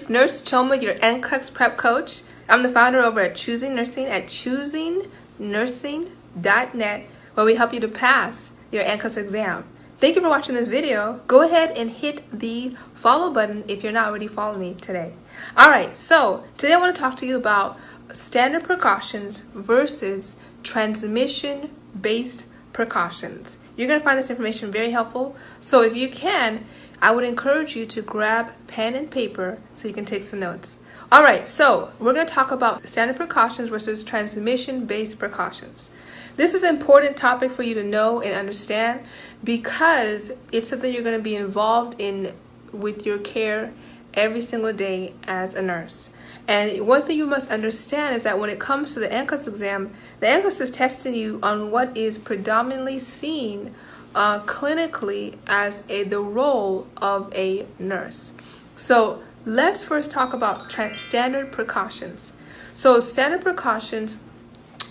is Nurse Choma, your NCLEX prep coach. I'm the founder over at Choosing Nursing at choosingnursing.net, where we help you to pass your NCLEX exam. Thank you for watching this video. Go ahead and hit the follow button if you're not already following me today. All right, so today I want to talk to you about standard precautions versus transmission-based precautions. You're going to find this information very helpful. So if you can, I would encourage you to grab pen and paper so you can take some notes. All right, so we're going to talk about standard precautions versus transmission-based precautions. This is an important topic for you to know and understand because it's something you're going to be involved in with your care every single day as a nurse. And one thing you must understand is that when it comes to the NCLEX exam, the NCLEX is testing you on what is predominantly seen clinically as the role of a nurse. So let's first talk about standard precautions. So standard precautions,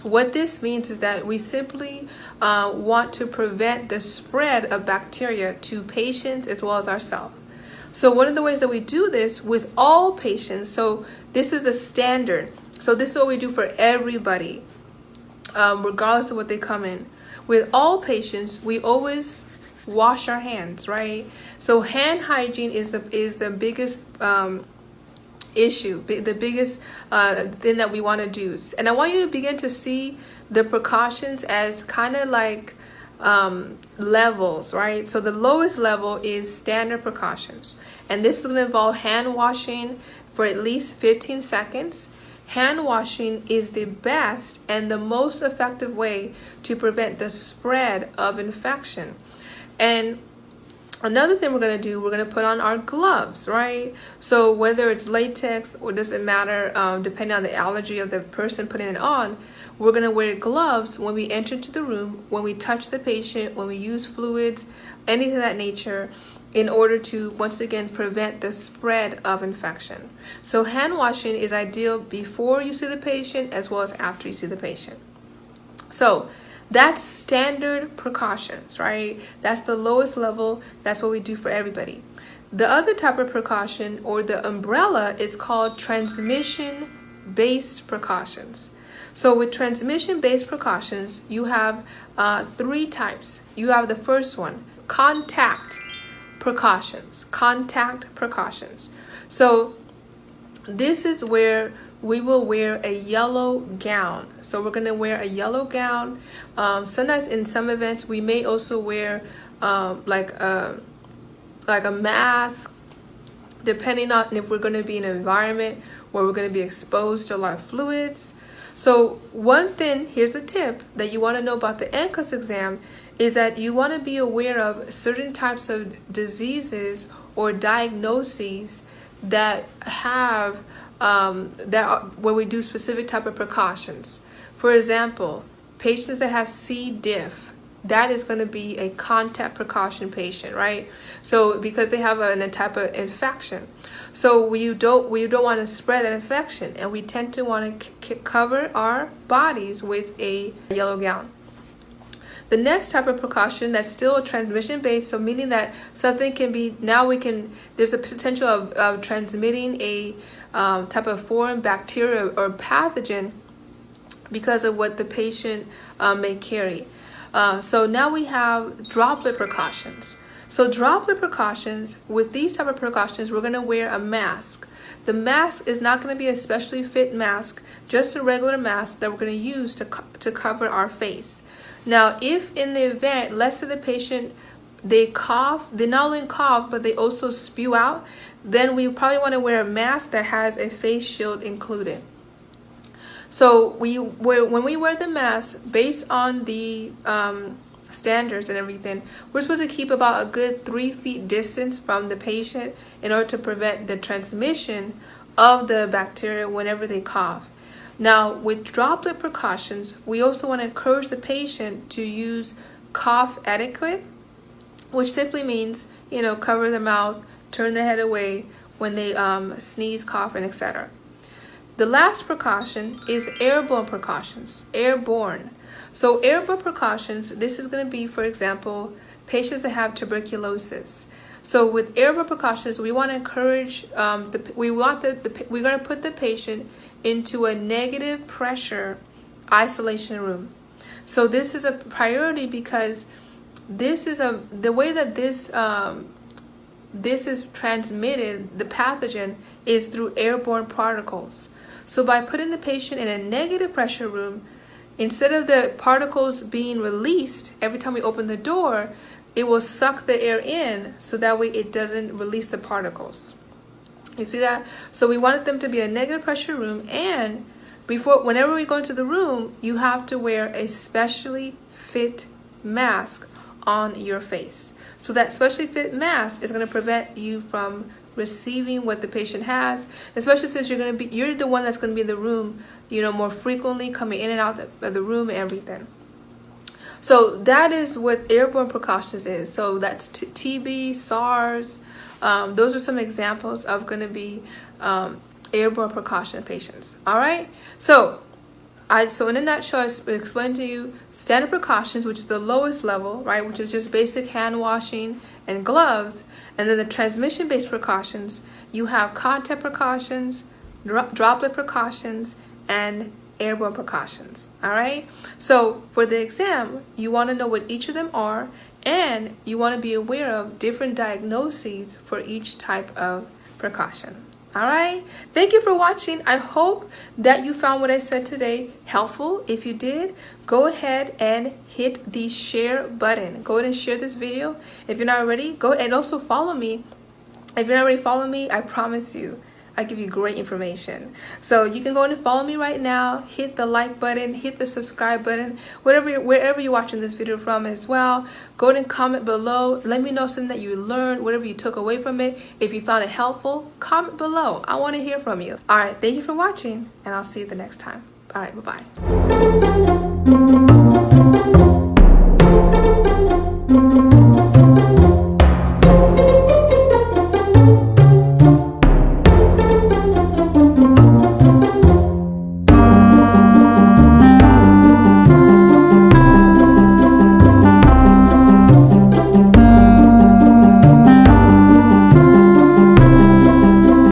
what this means is that we simply want to prevent the spread of bacteria to patients as well as ourselves. So one of the ways that we do this with all patients, so this is the standard. So this is what we do for everybody, regardless of what they come in. With all patients, we always wash our hands, right? So hand hygiene is the biggest issue, the biggest thing that we want to do. And I want you to begin to see the precautions as kind of like levels, right? So the lowest level is standard precautions, and this is going to involve hand washing for at least 15 seconds. Hand washing is the best and the most effective way to prevent the spread of infection. And another thing we're going to do, we're going to put on our gloves, right? So whether it's latex or doesn't matter, depending on the allergy of the person putting it on, we're going to wear gloves when we enter into the room, when we touch the patient, when we use fluids, anything of that nature, in order to, once again, prevent the spread of infection. So hand washing is ideal before you see the patient as well as after you see the patient. So that's standard precautions, right? That's the lowest level. That's what we do for everybody. The other type of precaution, or the umbrella, is called transmission-based precautions. So with transmission-based precautions, you have three types. You have the first one, contact precautions. Contact precautions. So this is where we will wear a yellow gown. So we're going to wear a yellow gown. Sometimes in some events, we may also wear like a mask, depending on if we're going to be in an environment where we're going to be exposed to a lot of fluids. So one thing, here's a tip that you want to know about the NCLEX exam, is that you want to be aware of certain types of diseases or diagnoses that have where we do specific type of precautions. For example, patients that have C. diff, that is going to be a contact precaution patient, right? So because they have a type of infection, so we don't want to spread that infection, and we tend to want to cover our bodies with a yellow gown. The next type of precaution that's still transmission based, so meaning that something can be, there's a potential of transmitting a type of foreign bacteria or pathogen because of what the patient may carry. So now we have droplet precautions. So droplet precautions, with these type of precautions, we're going to wear a mask. The mask is not going to be a specially fit mask, just a regular mask that we're going to use to cover our face. Now, if in the event, let's say the patient, they cough, they not only cough, but they also spew out, then we probably want to wear a mask that has a face shield included. So when we wear the mask, based on the standards and everything, we're supposed to keep about a good 3 feet distance from the patient in order to prevent the transmission of the bacteria whenever they cough. Now, with droplet precautions, we also want to encourage the patient to use cough etiquette, which simply means, cover their mouth, turn their head away when they sneeze, cough, and etc. The last precaution is airborne precautions. Airborne. So airborne precautions, this is going to be, for example, patients that have tuberculosis. So with airborne precautions, we want to encourage, we're going to put the patient into a negative pressure isolation room. So this is a priority because the way that this is transmitted, the pathogen, is through airborne particles. So by putting the patient in a negative pressure room, instead of the particles being released every time we open the door, it will suck the air in so that way it doesn't release the particles. You see that? So we wanted them to be a negative pressure room, and whenever we go into the room, you have to wear a specially fit mask on your face. So that specially fit mask is going to prevent you from receiving what the patient has, especially since you're the one that's going to be in the room, more frequently, coming in and out of the room and everything. So that is what airborne precautions is. So that's TB, SARS. Those are some examples of going to be airborne precaution patients. All right. So in a nutshell, I explained to you standard precautions, which is the lowest level, right, which is just basic hand washing and gloves. And then the transmission-based precautions, you have contact precautions, droplet precautions, and airborne precautions. All right. So for the exam, you want to know what each of them are, and you want to be aware of different diagnoses for each type of precaution. All right. Thank you for watching. I hope that you found what I said today helpful. If you did, go ahead and hit the share button. Go ahead and share this video. If you're not already, go and also follow me. If you're not already following me, I promise you, I give you great information. So you can go and follow me right now. Hit the like button, hit the subscribe button, wherever you're watching this video from as well. Go ahead and comment below. Let me know something that you learned, whatever you took away from it. If you found it helpful, comment below. I want to hear from you. All right, thank you for watching, and I'll see you the next time. All right, bye-bye.